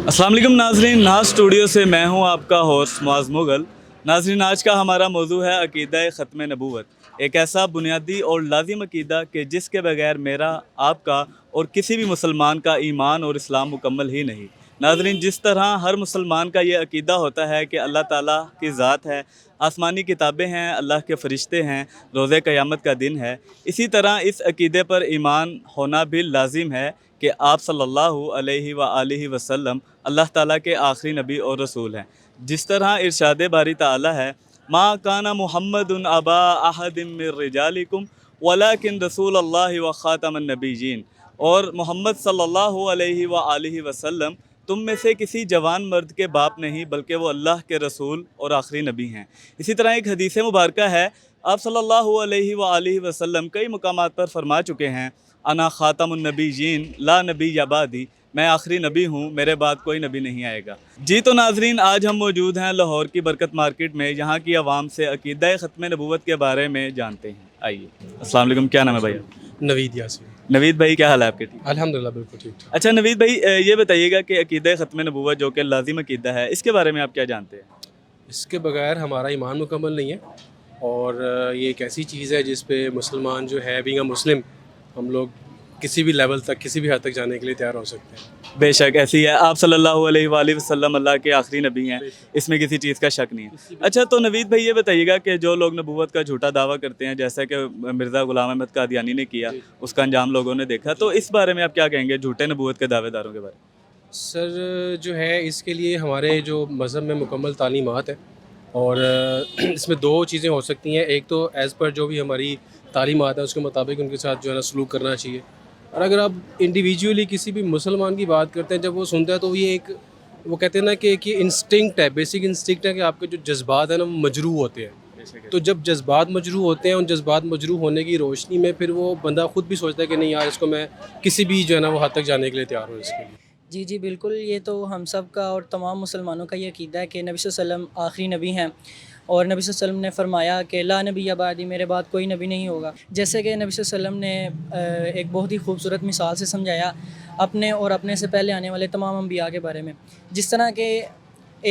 अस्सलाम वालेकुम नाज़रीन, नाज स्टूडियो से मैं हूं आपका होस्ट मुआज़ मुग़ल। नाज़रीन, आज का हमारा मौजू है अक़ीदा ख़त्म नबूवत, एक ऐसा बुनियादी और लाजिम अक़ीदा कि जिसके बगैर मेरा, आपका और किसी भी मुसलमान का ईमान और इस्लाम मुकम्मल ही नहीं। नाज़रीन, जिस तरह हर मुसलमान का ये अक़ीदा होता है कि अल्लाह ताला की ज़ात है, आसमानी किताबें हैं, अल्लाह के फ़रिश्ते हैं, रोज़े क़यामत का दिन है, इसी तरह इस अक़ीदे पर ईमान होना भी लाजिम है कि आप सल्लल्लाहु अलैहि व आलिहि वसल्लम अल्लाह ताला के आखिरी नबी और रसूल हैं। जिस तरह इरशाद बारी ताला है, मा काना मुहम्मदुन अबा अहदिम मिर रिजालिकुम वलाकिन रसूलुल्लाहि व खातमन नबीयीन, और मोहम्मद सल्लल्लाहु अलैहि व आलिहि वसल्लम तुम में से किसी जवान मर्द के बाप नहीं बल्कि वो अल्लाह के रसूल और आखिरी नबी हैं। इसी तरह एक हदीस मुबारक है, आप सल्लल्लाहु अलैहि व आलिहि वसल्लम कई मुकामात पर फरमा चुके हैं, अना ख़ातमुन नबीयीन ला नबी बादी, मैं आखिरी नबी हूँ, मेरे बाद कोई नबी नहीं आएगा। जी तो नाज़रीन, आज हम मौजूद हैं लाहौर की बरकत मार्केट में, यहाँ की आवाम से अक़ीदा ख़त्म नबूवत के बारे में जानते हैं। आइए। अस्सलाम वालेकुम, क्या नाम है भाई? नवीद यासीन। नवीद भाई, क्या हाल है आपके? ठीक, अल्हम्दुलिल्लाह, बिल्कुल ठीक ठाक। अच्छा नवीद भाई, ये बताइएगा कि अक़ीदा ख़त्म नबूवत जो कि लाजिम अक़ीदा है, इसके बारे में आप क्या जानते हैं? इसके बगैर हमारा ईमान मुकम्मल नहीं है, और ये एक ऐसी चीज़ है जिस पे मुसलमान जो है, बीइंग अ मुस्लिम, हम लोग किसी भी लेवल तक, किसी भी हद तक जाने के लिए तैयार हो सकते हैं। बेशक ऐसी है, आप सल्लल्लाहु अलैहि वसल्लम अल्लाह के आखिरी नबी हैं, इसमें किसी चीज़ का शक नहीं है। अच्छा, तो नवीद भाई ये बताइएगा कि जो लोग नबूवत का झूठा दावा करते हैं, जैसा कि मिर्ज़ा ग़ुलाम अहमद कादियानी ने किया, उसका अंजाम लोगों ने देखा, तो इस बारे में आप क्या कहेंगे, झूठे नबूवत के दावेदारों के बारे में? सर जो है, इसके लिए हमारे जो मज़हब में मुकम्मल तालीमात है, और इसमें दो चीज़ें हो सकती हैं। एक तो एज़ पर जो भी हमारी तालीमात है उसके मुताबिक उनके साथ जो है ना सलूक करना चाहिए, और अगर आप इंडिविजुअली किसी भी मुसलमान की बात करते हैं, जब वो सुनता है तो ये एक, वो कहते हैं ना कि ये इंस्टिंक्ट है, बेसिक इंस्टिंक्ट है कि आपके जो जज्बात हैं ना वो मजरूह होते हैं। तो जब जज्बात मजरूह होते हैं, उन जज्बात मजरूह होने की रोशनी में फिर वो बंदा खुद भी सोचता है कि नहीं यार, इसको मैं किसी भी जो है ना वो हद तक जाने के लिए तैयार हूँ इसके लिए। जी जी बिल्कुल, ये तो हम सब का और तमाम मुसलमानों का ये अक़ीदा है कि नबी सल्लल्लाहु अलैहि वसल्लम आखिरी नबी हैं, और नबी सल्लल्लाहु अलैहि वसल्लम ने फरमाया कि ला नबी बादी, मेरे बाद कोई नबी नहीं होगा। जैसे कि नबी सल्लल्लाहु अलैहि वसल्लम ने एक बहुत ही खूबसूरत मिसाल से समझाया अपने और अपने से पहले आने वाले तमाम अंबिया के बारे में। जिस तरह के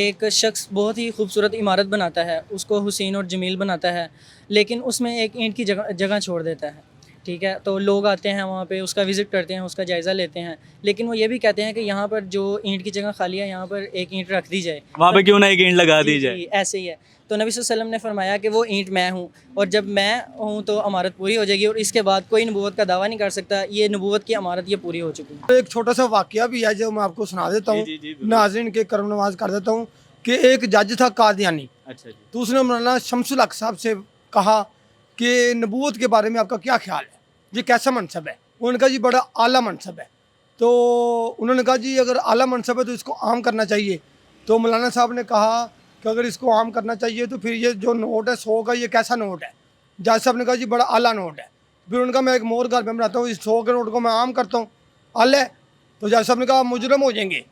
एक शख्स बहुत ही खूबसूरत इमारत बनाता है, उसको हुसैन और जमील बनाता है, लेकिन उसमें एक ईंट की जगह छोड़ देता है, ठीक है। तो लोग आते हैं वहाँ पे, उसका विज़िट करते हैं, उसका जायज़ा लेते हैं, लेकिन वो ये भी कहते हैं कि यहाँ पर जो ईंट की जगह खाली है, यहाँ पर एक ईंट रख दी जाए, वहाँ पे क्यों ना एक ईंट लगा दी जाए। ऐसे ही है। तो नबी सल्लल्लाहु अलैहि वसल्लम ने फरमाया कि वो ईंट मैं हूँ, और जब मैं हूँ तो अमारत पूरी हो जाएगी, और इसके बाद कोई नबूवत का दावा नहीं कर सकता। ये नबूवत की अमारत ये पूरी हो चुकी है। एक छोटा सा वाक़या भी है जो मैं आपको सुना देता हूँ, नाज़रीन के करम नवाज कर देता हूँ कि एक जज था कादियानी। अच्छा जी। तो उसने मौलाना शमसुल हक साहब से कहा कि नबूवत के बारे में आपका क्या ख्याल है, ये कैसा मनसब है? उन्होंने कहा जी बड़ा आला मनसब है। तो उन्होंने कहा जी अगर आला मनसब है तो इसको आम करना चाहिए। तो मौलाना साहब ने कहा कि अगर इसको आम करना चाहिए तो फिर ये जो नोट है 100 का, ये कैसा नोट है? जज साहब ने कहा जी बड़ा आला नोट है। फिर उनका मैं एक मोर घर में बनाता हूँ, इस 100 के नोट को मैं आम करता हूँ, आला है। तो जज साहब ने कहा आप मुजरम हो जाएंगे,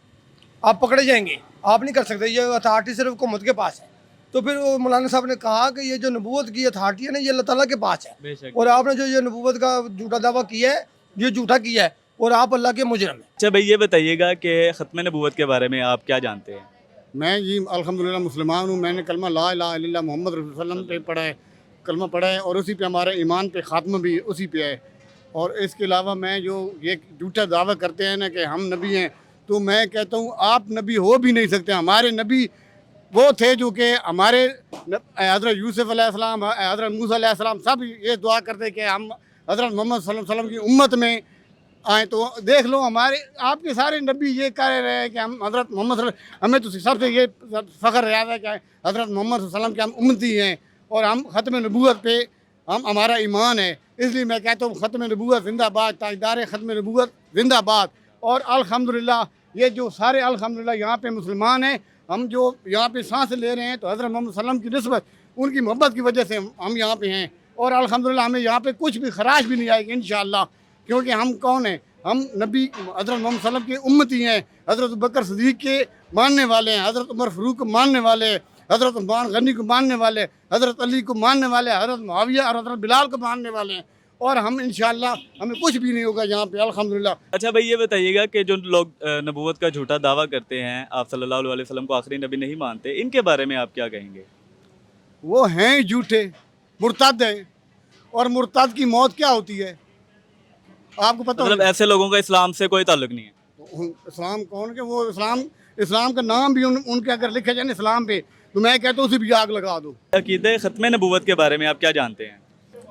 आप पकड़े जाएंगे, आप नहीं कर सकते, ये अथॉरिटी सिर्फ हुकूमत के पास है। तो फिर वो मौलाना साहब ने कहा कि ये जो नबूवत की अथॉरिटी है ना, ये अल्लाह ताला के पास है, और आपने जो ये नबूवत का झूठा दावा किया है, ये झूठा किया है, और आप अल्लाह के मुजरम हैं। अच्छा भाई, ये बताइएगा कि ख़त्म नबूवत के बारे में आप क्या जानते हैं? मैं जी अल्हम्दुलिल्लाह मुसलमान हूँ। मैंने कलमा ला इलाहा इल्लल्लाह मोहम्मद रसूलुल्लाह सल्लल्लाहु अलैहि वसल्लम पे पढ़ा है, कलमा पढ़ा है, और उसी पे हमारा ईमान पे ख़ात्मा भी उसी पे है। और इसके अलावा मैं जो ये झूठा दावा करते हैं ना कि हम नबी हैं, तो मैं कहता हूँ आप नबी हो भी नहीं सकते। हमारे नबी वो थे जो कि हमारे हज़रत यूसुफ़ अलैहिस्सलाम, हज़रत मूसा अलैहिस्सलाम सब ये दुआ करते कि हम हज़रत मोहम्मद सल्लल्लाहु अलैहि वसल्लम की उम्मत में आए। तो देख लो हमारे आपके सारे नबी ये कह रहे हैं कि हम हज़रत मोहम्मद हमें तो सबसे ये फ़ख्र याद है कि हज़रत मोहम्मद सल्लल्लाहु अलैहि वसल्लम के हम उम्मती हैं, और हम ख़त्म नबूवत पे हमारा ईमान है। इसलिए मैं कहता हूँ ख़त्म नबूवत ज़िंदाबाद, ताजदार ख़त्म नबूवत ज़िंदाबाद। और अल्हम्दुलिल्लाह ये जो सारे अल्हम्दुलिल्लाह यहाँ पे मुसलमान हैं, हम जो यहाँ पे सांस ले रहे हैं तो हज़रत मोहम्मद सल्लल्लाहु अलैहि वसल्लम की निस्बत, उनकी मोहब्बत की वजह से हम यहाँ पे हैं। और अल्हम्दुलिल्लाह हमें यहाँ पे कुछ भी खराश भी नहीं आएगी इंशाअल्लाह, क्योंकि हम कौन हैं? हम नबी हज़रत मोहम्मद सल्लल्लाहु अलैहि वसल्लम के उम्मती हैं, हज़रत अबू बकर सिद्दीक़ के मानने वाले हैं, हज़रत उमर फ़ारूक को मानने वाले, हज़रत उस्मान गनी को मानने वाले, हज़रत अली को मानने वाले, हज़रत मुआविया और हज़रत बिलाल को मानने वाले हैं। اور ہم انشاءاللہ ہمیں کچھ بھی نہیں ہوگا یہاں پہ الحمدللہ. اچھا بھائی یہ بتائیے گا کہ جو لوگ نبوت کا جھوٹا دعویٰ کرتے ہیں، آپ صلی اللہ علیہ وسلم کو آخری نبی نہیں مانتے، ان کے بارے میں آپ کیا کہیں گے؟ وہ ہیں جھوٹے، مرتد ہیں. اور مرتد کی موت کیا ہوتی ہے آپ کو پتہ مطلب ایسے لوگوں کا اسلام سے کوئی تعلق نہیں ہے؟ اسلام کون کہ وہ اسلام کا نام بھی ان کے اگر لکھا جائے نا اسلام پہ تو میں کہتا ہوں اسے بھی آگ لگا دو. عقیدہ ختم نبوت کے بارے میں آپ کیا جانتے ہیں؟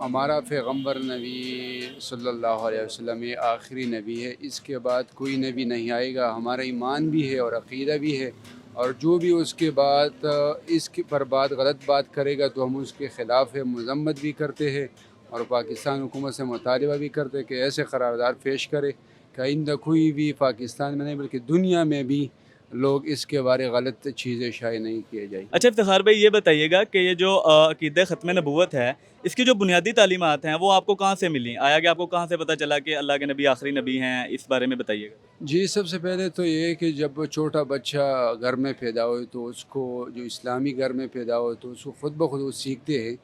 ہمارا پیغمبر نبی صلی اللہ علیہ وسلم یہ آخری نبی ہے، اس کے بعد کوئی نبی نہیں آئے گا. ہمارا ایمان بھی ہے اور عقیدہ بھی ہے، اور جو بھی اس کے بعد اس پر غلط بات کرے گا تو ہم اس کے خلاف مذمت بھی کرتے ہیں، اور پاکستان حکومت سے مطالبہ بھی کرتے کہ ایسے قرارداد پیش کرے کہ آئندہ کوئی بھی پاکستان میں نہیں بلکہ دنیا میں بھی لوگ اس کے بارے غلط چیزیں شائع نہیں کیے جائیں. اچھا افتخار بھائی یہ بتائیے گا کہ یہ جو عقیدہ ختم نبوت ہے، اس کی جو بنیادی تعلیمات ہیں وہ آپ کو کہاں سے ملی؟ آیا کہ آپ کو کہاں سے پتہ چلا کہ اللہ کے نبی آخری نبی ہیں؟ اس بارے میں بتائیے گا. جی سب سے پہلے تو یہ ہے کہ جب چھوٹا بچہ گھر میں پیدا ہوئے تو اس کو جو اسلامی گھر میں پیدا ہوئے تو اس کو خود بخود وہ سیکھتے ہیں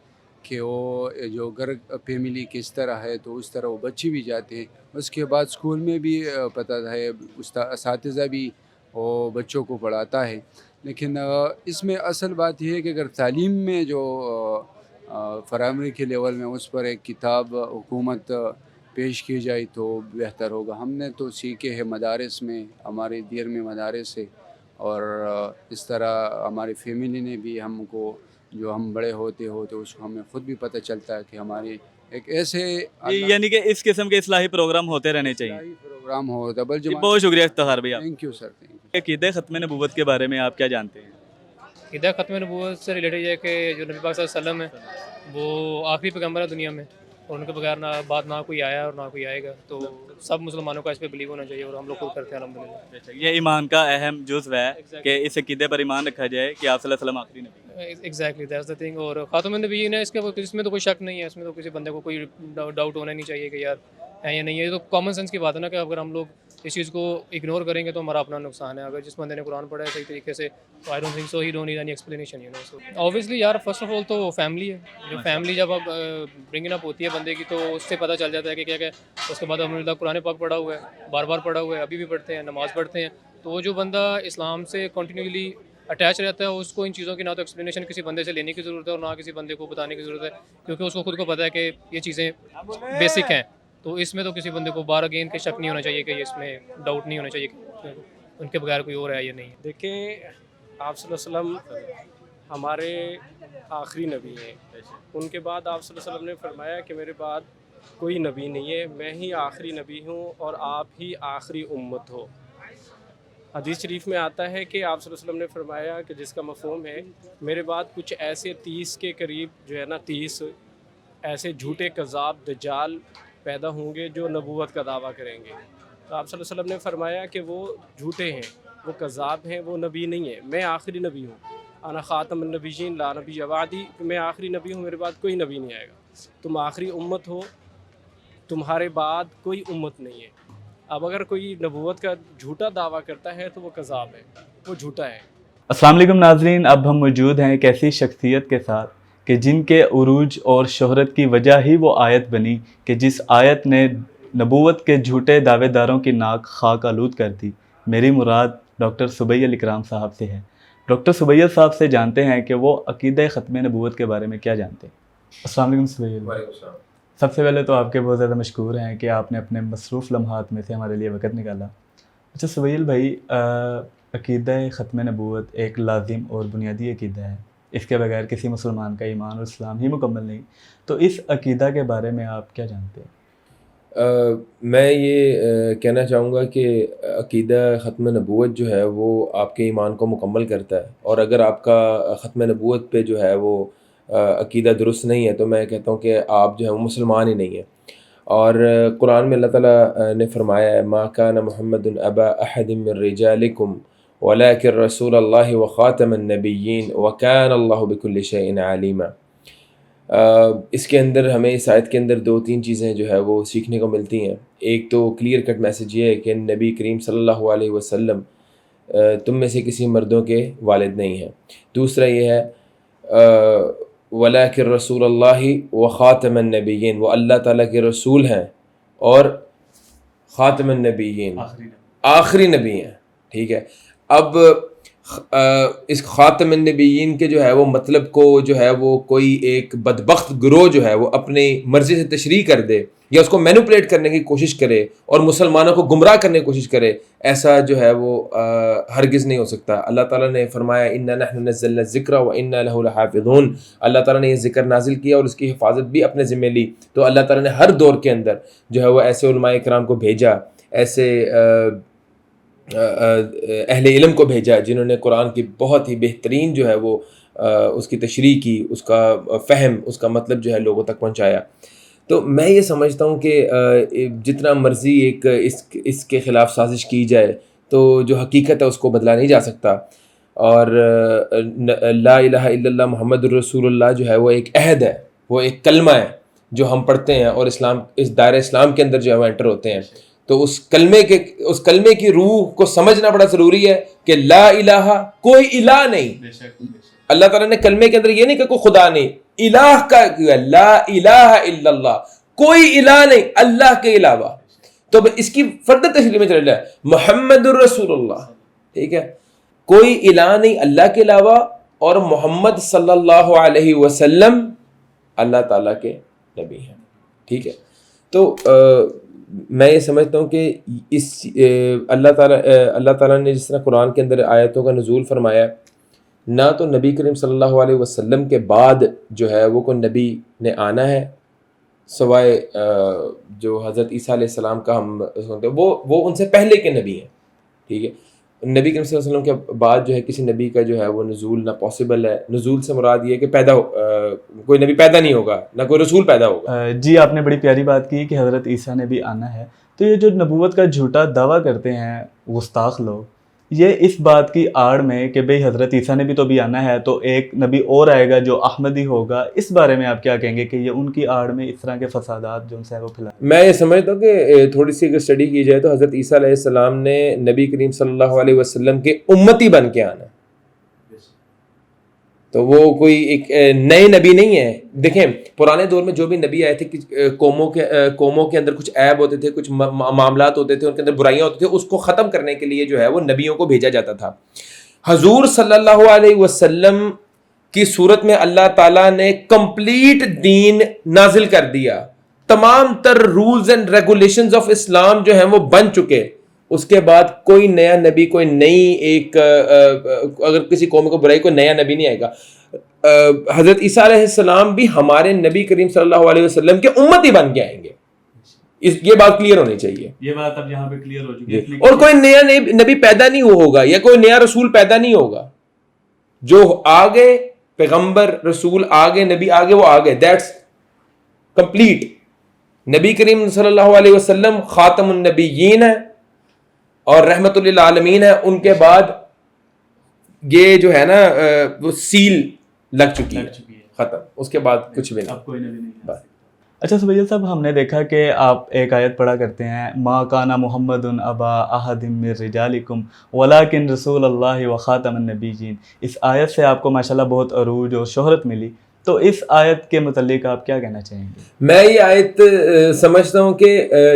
کہ وہ جو گھر فیملی کس طرح ہے، تو اس طرح وہ بچے بھی جاتے ہیں. اس کے بعد اسکول میں بھی پتہ ہے، اساتذہ بھی وہ بچوں کو پڑھاتا ہے. لیکن اس میں اصل بات یہ ہے کہ اگر تعلیم میں جو پرائمری کے لیول میں اس پر ایک کتاب حکومت پیش کی جائے تو بہتر ہوگا. ہم نے تو سیکھے ہیں مدارس میں، ہمارے دیر میں مدارس ہے، اور اس طرح ہماری فیملی نے بھی ہم کو، جو ہم بڑے ہوتے اس کو ہمیں خود بھی پتہ چلتا ہے کہ ہمارے ایک ایسے یعنی کہ اس قسم کے اصلاحی پروگرام ہوتے رہنے چاہیے. پروگرام ہو ڈبل جی جماعت. بہت شکریہ افتخار بھائی آپ. Thank you sir. Thank you. عقیدہ ختم نبوت کے بارے میں آپ کیا جانتے ہیں؟ عقیدہ ختم نبوت سے ریلیٹڈ یہ ہے کہ جو نبی پاک صلی اللہ علیہ وسلم ہے وہ آخری پیغمبر ہے دنیا میں، اور ان کے بغیر بعد نہ کوئی آیا اور نہ کوئی آئے گا. تو سب مسلمانوں کا اس پہ بلیو ہونا چاہیے، اور ہم لوگ خود کرتے ہیں الحمدللہ. یہ ایمان کا اہم جزو ہے کہ اس عقیدے پر ایمان رکھا جائے کہ آپ صلی اللہ علیہ وسلم آخری نبی ہیں. Exactly that's the thing. اور خاتم النبیین ہے، اس میں تو کوئی شک نہیں ہے، اس میں تو کسی بندے کو کوئی ڈاؤٹ ہونا نہیں چاہیے کہ یار ہے یا نہیں ہے. یہ تو کامن سینس کی بات ہے نا کہ اگر ہم لوگ اس چیز کو اگنور کریں گے تو ہمارا اپنا نقصان ہے. اگر جس بندے نے قرآن پڑھا ہے صحیح طریقے سے تو I don't think so he don't need any explanation you know. So obviously یار فرسٹ آف آل تو فیملی ہے. جو فیملی جب اب برنگنگ اپ ہوتی ہے بندے کی تو اس سے پتہ چل جاتا ہے کہ کیا کیا. اس کے بعد الحمدللہ قرآن پاک پڑھا ہوا ہے، بار بار پڑھا ہوا ہے، ابھی بھی پڑھتے ہیں، نماز پڑھتے ہیں. تو وہ جو بندہ اسلام سے کنٹینیولی اٹیچ رہتا ہے اس کو ان چیزوں کی نہ تو ایکسپلینیشن کسی بندے سے لینے کی ضرورت ہے اور نہ کسی بندے کو بتانے کی ضرورت ہے، کیونکہ اس کو خود کو پتہ ہے کہ یہ چیزیں بیسک ہیں. تو اس میں تو کسی بندے کو بار اگین کے شک نہیں ہونا چاہیے کہ اس میں ڈاؤٹ نہیں ہونا چاہیے کہ ان کے بغیر کوئی اور ہے یا نہیں. دیکھیں آپ صلی اللہ علیہ وسلم ہمارے آخری نبی ہیں. ان کے بعد آپ صلی اللہ علیہ وسلم نے فرمایا کہ میرے بعد کوئی نبی نہیں ہے، میں ہی آخری نبی ہوں اور آپ ہی آخری امت ہو. حدیث شریف میں آتا ہے کہ آپ صلی اللہ علیہ وسلم نے فرمایا کہ جس کا مفہوم ہے میرے بعد کچھ ایسے 30 کے قریب جو ہے نا 30 ایسے جھوٹے کذاب دجال پیدا ہوں گے جو نبوت کا دعویٰ کریں گے. تو آپ صلی اللہ علیہ وسلم نے فرمایا کہ وہ جھوٹے ہیں، وہ کذاب ہیں، وہ نبی نہیں ہیں. میں آخری نبی ہوں، انا خاتم النبیین لا نبی بعدی. میں آخری نبی ہوں، میرے بعد کوئی نبی نہیں آئے گا. تم آخری امت ہو، تمہارے بعد کوئی امت نہیں ہے. اب اگر کوئی نبوت کا جھوٹا دعویٰ کرتا ہے تو وہ کذاب ہے، وہ جھوٹا ہے. السلام علیکم ناظرین، اب ہم موجود ہیں ایک ایسی شخصیت کے ساتھ کہ جن کے عروج اور شہرت کی وجہ ہی وہ آیت بنی کہ جس آیت نے نبوت کے جھوٹے دعوے داروں کی ناک خاک آلود کر دی. میری مراد ڈاکٹر سبیل اکرام صاحب سے ہے. ڈاکٹر سبیل صاحب سے جانتے ہیں کہ وہ عقیدہ ختم نبوت کے بارے میں کیا جانتے ہیں. السلام علیکم سبیل. وعلیکم السلام. سب سے پہلے تو آپ کے بہت زیادہ مشکور ہیں کہ آپ نے اپنے مصروف لمحات میں سے ہمارے لیے وقت نکالا. اچھا سبیل بھائی، عقیدہ ختم نبوت ایک لازم اور بنیادی عقیدہ ہے، اس کے بغیر کسی مسلمان کا ایمان اور اسلام ہی مکمل نہیں. تو اس عقیدہ کے بارے میں آپ کیا جانتے ہیں؟ میں یہ کہنا چاہوں گا کہ عقیدہ ختم نبوت جو ہے وہ آپ کے ایمان کو مکمل کرتا ہے، اور اگر آپ کا ختم نبوت پہ جو ہے وہ عقیدہ درست نہیں ہے تو میں کہتا ہوں کہ آپ جو ہے وہ مسلمان ہی نہیں ہیں. اور قرآن میں اللہ تعالیٰ نے فرمایا ہے ما کان محمد ابا احد من رجالکم ولکن رسول اللہ وخاتم النبیین وکان اللہ بکل شیء علیما. اس کے اندر ہمیں اس آیت کے اندر 2-3 چیزیں جو ہے وہ سیکھنے کو ملتی ہیں. ایک تو کلیئر کٹ میسج یہ ہے کہ نبی کریم صلی اللہ علیہ وسلم تم میں سے کسی مردوں کے والد نہیں ہیں. دوسرا یہ ہے वलाकिन रसूल अल्लाह व ख़ातमन नबिय्यीन, वो अल्लाह ताला के रसूल हैं और ख़ातमन नबिय्यीन, आखिरी नबी हैं। ठीक है, अब इस ख़ातमन नबिय्यीन के जो है वो मतलब को जो है वो कोई एक बदबख्त गिरोह जो है वो अपनी मर्ज़ी से तशरीह कर दे या उसको मैनिपुलेट करने की कोशिश करे और मुसलमानों को गुमराह करने की कोशिश करे, ऐसा जो है वो हरगिज़ नहीं हो सकता। अल्लाह ताला ने फरमाया इन्ना नहनु नज़्ज़लना ज़िक्र व इन्ना लहु लहाफ़िज़ून, अल्लाह ताला ने ये ज़िक्र नाजिल किया और उसकी हिफाजत भी अपने ज़िम्मे ली। तो अल्लाह ताला ने हर दौर के अंदर जो है वो ऐसे उलमाए किराम को भेजा, ऐसे अहले इल्म को भेजा जिन्होंने कुरान की बहुत ही बेहतरीन जो है वो उसकी तशरीह की, उसका फ़हम, उसका मतलब जो है लोगों तक पहुँचाया। तो मैं ये समझता हूँ कि जितना मर्ज़ी एक इसके ख़िलाफ़ साजिश की जाए तो जो हकीकत है उसको बदला नहीं जा सकता। और ला इलाहा इल्लल्लाह मुहम्मदुर रसूलुल्लाह जो है वो एक अहद है, वो एक कलमा है जो हम पढ़ते हैं और इस्लाम, इस दायरे इस्लाम के अंदर जो है वो एंटर होते हैं। तो उस कलमे की रूह को समझना बड़ा ज़रूरी है कि ला इलाहा, कोई इलाह नहीं। अल्लाह ताला ने कलमे के अंदर ये नहीं कहा कोई खुदा नहीं, इलाह का ला इलाहा इल्लल्लाह, कोई इलाह नहीं अल्लाह के अलावा। तो इसकी फर्दर तशरीह में चल रहा है मुहम्मदुर रसूलुल्लाह, ठीक है, कोई इलाह नहीं अल्लाह के अलावा और मोहम्मद सल्लल्लाहु अलैहि वसल्लम अल्लाह ताला के नबी हैं। ठीक है, तो मैं ये समझता हूँ कि इस अल्लाह ताला ने जिस तरह कुरान के अंदर आयतों का नुज़ूल फरमाया, ना तो नबी करीम सल्लल्लाहु अलैहि वसल्लम के बाद जो है वो कोई नबी ने आना है सवाए जो हज़रत ईसा अलैहि सलाम का हम सुनते हैं वो उनसे पहले के नबी हैं। ठीक है, नबी करीम सल्लल्लाहु अलैहि वसल्लम के बाद जो है किसी नबी का जो है वो नुज़ूल ना पॉसिबल है। नुज़ूल से मुराद ये है कि कोई नबी पैदा नहीं होगा, ना कोई रसूल पैदा होगा। जी, आपने बड़ी प्यारी बात की कि हज़रत ईसा ने भी आना है। तो ये जो नबूवत का झूठा दावा करते हैं गुस्ताख लोग, ये इस बात की आड़ में कि भाई हज़रत ईसा ने भी तो भी आना है तो एक नबी और आएगा जो अहमदी होगा, इस बारे में आप क्या कहेंगे कि ये उनकी आड़ में इस तरह के फसादात जो उनसे है वो फैला? मैं ये समझता हूँ कि थोड़ी सी अगर स्टडी की जाए तो हज़रत ईसा अलैहिस्सलाम ने नबी करीम सल्लल्लाहु अलैहि वसल्लम के उम्मती बन के आना है, तो वो कोई एक नए नबी नहीं है। देखें, पुराने दौर में जो भी नबी आए थे कि कौमों के अंदर कुछ ऐब होते थे, कुछ मामलात होते थे, उनके अंदर बुराइयां होती थी, उसको ख़त्म करने के लिए जो है वो नबियों को भेजा जाता था। हजूर सल्लल्लाहु अलैहि वसल्लम की सूरत में अल्लाह ताला ने कंप्लीट दीन नाजिल कर दिया, तमाम तर rules and regulations of Islam जो हैं वो बन चुके। उसके बाद कोई नया नबी, कोई नई एक अगर किसी कौम को बुराई, कोई नया नबी नहीं आएगा। हज़रत ईसा अलैहिस्सलाम भी हमारे नबी करीम सल्लल्लाहु अलैहि वसल्लम के उम्मती बन के आएंगे, ये बात क्लियर होनी चाहिए। ये बात अब यहाँ पे क्लियर हो चुकी है। और कोई नया नबी पैदा नहीं होगा या कोई नया रसूल पैदा नहीं होगा। जो आगे पैगंबर, रसूल आगे, नबी आगे, वो आगे, दैट्स कंप्लीट। नबी करीम सल्लल्लाहु अलैहि वसल्लम खातमुन नबिय्यीन है और रहमतुल लिल आलमीन है। उनके बाद ये जो है ना वो सील लग चुकी है, खत्म, उसके बाद कुछ भी नहीं, अब कोई नबी नहीं। अच्छा सुबैल साहब, हमने देखा कि आप एक आयत पढ़ा करते हैं, मा काना मुहम्मदुन अबा अहदिम मिर रिजालिकुम वलाकिन रसूलुल्लाह व खातमुन नबिय्यीन। इस आयत से आपको माशाल्लाह बहुत अरूज और शोहरत मिली, तो इस आयत के मुतालिक आप क्या कहना चाहेंगे? मैं ये आयत समझता हूँ कि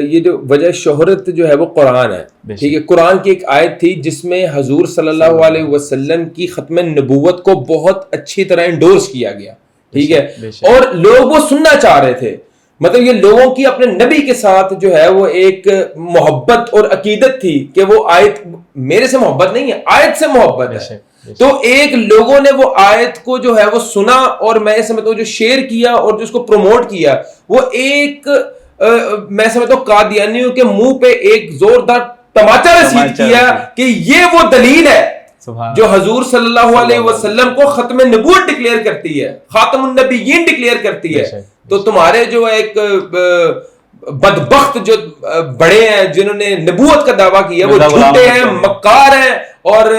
ये जो वजह शोहरत जो है वो कुरान है। ठीक है, कुरान की एक आयत थी जिसमें हजूर सल्लल्लाहु अलैहि वसल्लम की खत्म नबूवत को बहुत अच्छी तरह इंडोर्स किया गया। ठीक है, और लोग वो सुनना चाह रहे थे। मतलब ये लोगों की अपने नबी के साथ जो है वो एक मोहब्बत और अकीदत थी कि वो आयत मेरे से मोहब्बत नहीं है, आयत से मोहब्बत है। तो एक लोगों ने वो आयत को जो है वो सुना और मैं समझता हूँ जो शेयर किया और जो उसको प्रमोट किया, वो एक मैं समझता हूँ कादियानियों के मुंह पे एक जोरदार टमाटर रसीद किया कि ये वो दलील है जो हजूर सल्लल्लाहु अलैहि वसल्लम को खत्म नबूवत डिक्लेयर करती है, खातमुन नबिय्यीन डिक्लेयर करती है। तो तुम्हारे जो एक बदबख्त जो बड़े हैं जिन्होंने नबूवत का दावा किया वो झूठे हैं, मक्कार हैं और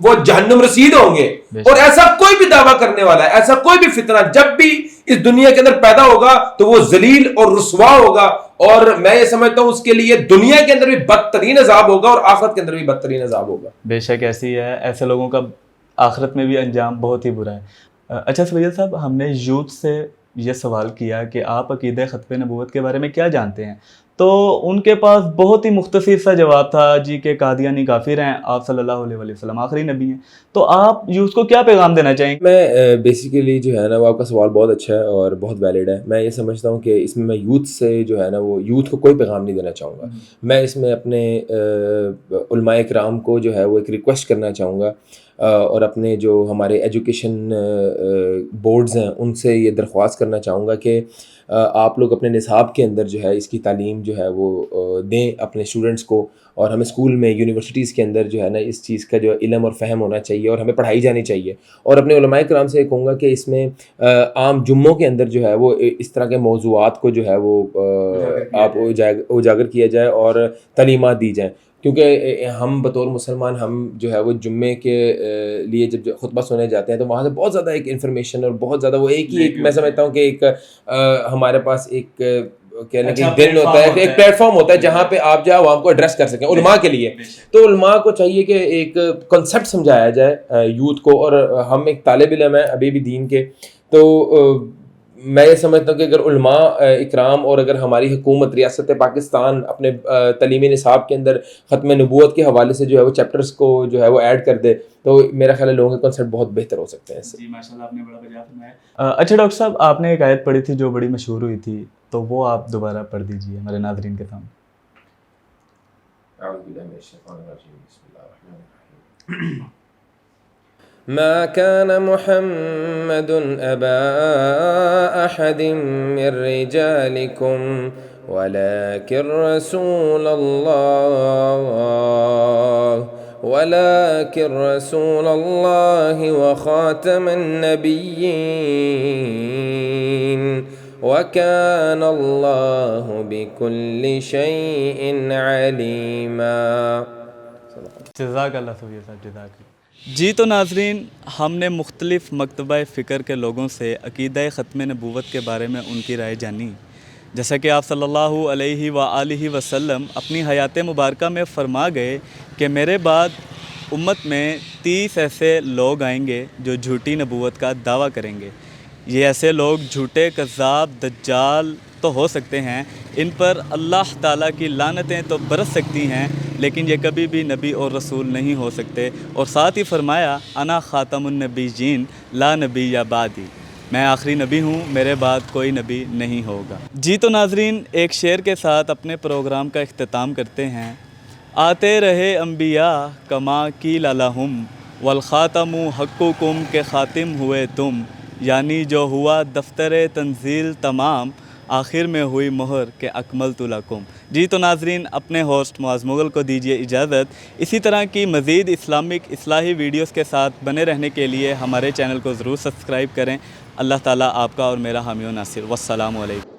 वो जहन्नुम रसीद होंगे। और ऐसा कोई भी दावा करने वाला है, ऐसा कोई भी फितना जब भी इस दुनिया के अंदर पैदा होगा तो वो जलील और रुसवा होगा। और मैं ये समझता हूँ उसके लिए दुनिया के अंदर भी बदतरीन अजाब होगा और आखिरत के अंदर भी बदतरीन अजाब होगा। बेशक ऐसी है, ऐसे लोगों का आखिरत में भी अंजाम बहुत ही बुरा है। اچھا سویل صاحب، ہم نے یوتھ سے یہ سوال کیا کہ آپ عقیدہ ختم نبوت کے بارے میں کیا جانتے ہیں، تو ان کے پاس بہت ہی مختصر سا جواب تھا جی کہ قادیانی کافر ہیں، آپ صلی اللہ علیہ وسلم آخری نبی ہیں. تو آپ یوتھ کو کیا پیغام دینا چاہیں گے؟ میں بیسیکلی جو ہے نا وہ آپ کا سوال بہت اچھا ہے اور بہت ویلڈ ہے. میں یہ سمجھتا ہوں کہ اس میں یوتھ سے جو ہے نا وہ یوتھ کو کوئی پیغام نہیں دینا چاہوں گا. میں اس میں اپنے علماء کرام کو جو ہے وہ ایک ریکویسٹ کرنا چاہوں گا اور اپنے جو ہمارے ایجوکیشن بورڈز ہیں ان سے یہ درخواست کرنا چاہوں گا کہ آپ لوگ اپنے نصاب کے اندر جو ہے اس کی تعلیم جو ہے وہ دیں اپنے اسٹوڈنٹس کو، اور ہمیں اسکول میں یونیورسٹیز کے اندر جو ہے نا اس چیز کا جو علم اور فہم ہونا چاہیے اور ہمیں پڑھائی جانی چاہیے. اور اپنے علماء کرام سے کہوں گا کہ اس میں عام جمعوں کے اندر جو ہے وہ اس طرح کے موضوعات کو جو ہے وہ آپ اجاگر کیا جائے اور تعلیمات دی جائیں، کیونکہ ہم بطور مسلمان ہم جو ہے وہ جمعے کے لیے جب خطبہ سننے جاتے ہیں تو وہاں سے بہت زیادہ ایک انفارمیشن اور بہت زیادہ وہ ایک میں سمجھتا ہوں کہ ایک ہمارے پاس ایک کہنے کہ دن ہوتا ہے، ایک پلیٹ فارم ہوتا ہے جہاں پہ آپ جو ہے عوام کو ایڈریس کر سکیں علماء کے لیے. تو علماء کو چاہیے کہ ایک کنسیپٹ سمجھایا جائے یوتھ کو، اور ہم ایک طالب علم ہیں ابھی بھی دین کے، تو میں یہ سمجھتا ہوں کہ اگر علماء اکرام اور اگر ہماری حکومت ریاست پاکستان اپنے تعلیمی نصاب کے اندر ختم نبوت کے حوالے سے جو ہے وہ چیپٹرز کو جو ہے وہ ایڈ کر دے تو میرا خیال ہے لوگوں کے کنسیپٹ بہت بہتر ہو سکتے ہیں اس سے. جی ماشاءاللہ، آپ نے بڑا بجا فرمایا. اچھا ڈاکٹر صاحب، آپ نے ایک آیت پڑھی تھی جو بڑی مشہور ہوئی تھی، تو وہ آپ دوبارہ پڑھ دیجیے ہمارے ناظرین کے سامنے. ما كان محمد أبا أحد من رجالكم ولكن رسول الله وخاتم النبيين وكان الله بكل شيء عليما. جزاک اللہ سویل صاحب، جزاک اللہ. جی تو ناظرین، ہم نے مختلف مکتبہ فکر کے لوگوں سے عقیدہ ختم نبوت کے بارے میں ان کی رائے جانی. جیسا کہ آپ صلی اللہ علیہ وآلہ وسلم اپنی حیات مبارکہ میں فرما گئے کہ میرے بعد امت میں 30 ایسے لوگ آئیں گے جو جھوٹی نبوت کا دعویٰ کریں گے. یہ ایسے لوگ جھوٹے، کذاب، دجال تو ہو سکتے ہیں، ان پر اللہ تعالیٰ کی لعنتیں تو برس سکتی ہیں، لیکن یہ کبھی بھی نبی اور رسول نہیں ہو سکتے. اور ساتھ ہی فرمایا انا خاتم النبیین لا نبی یا بعدی، میں آخری نبی ہوں، میرے بعد کوئی نبی نہیں ہوگا. جی تو ناظرین، ایک شعر کے ساتھ اپنے پروگرام کا اختتام کرتے ہیں. آتے رہے انبیاء کما قیل لہم والخاتم حقکم کے خاتم ہوئے تم، یعنی جو ہوا دفتر تنزیل تمام، آخر میں ہوئی مہر کہ اکملت لکم. جی تو ناظرین، اپنے ہوسٹ معاذ مغل کو دیجیے اجازت. اسی طرح کی مزید اسلامک اصلاحی ویڈیوز کے ساتھ بنے رہنے کے لیے ہمارے چینل کو ضرور سبسکرائب کریں. اللہ تعالیٰ آپ کا اور میرا حامی و ناصر. والسلام علیکم.